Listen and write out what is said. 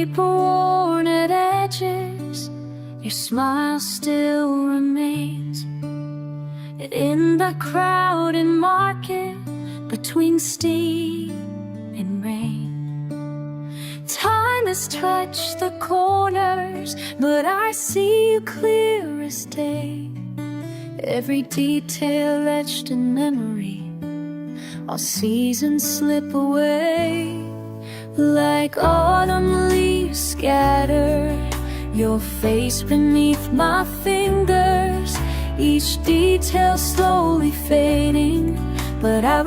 paper-worn at edges, your smile still remains. In the crowded market between steam and rain, time has touched the corners, but I see you clear as day. Every detail etched in memory, all seasons slip away. Like autumn leaves scatter, your face beneath my fingers, each detail slowly fading, but I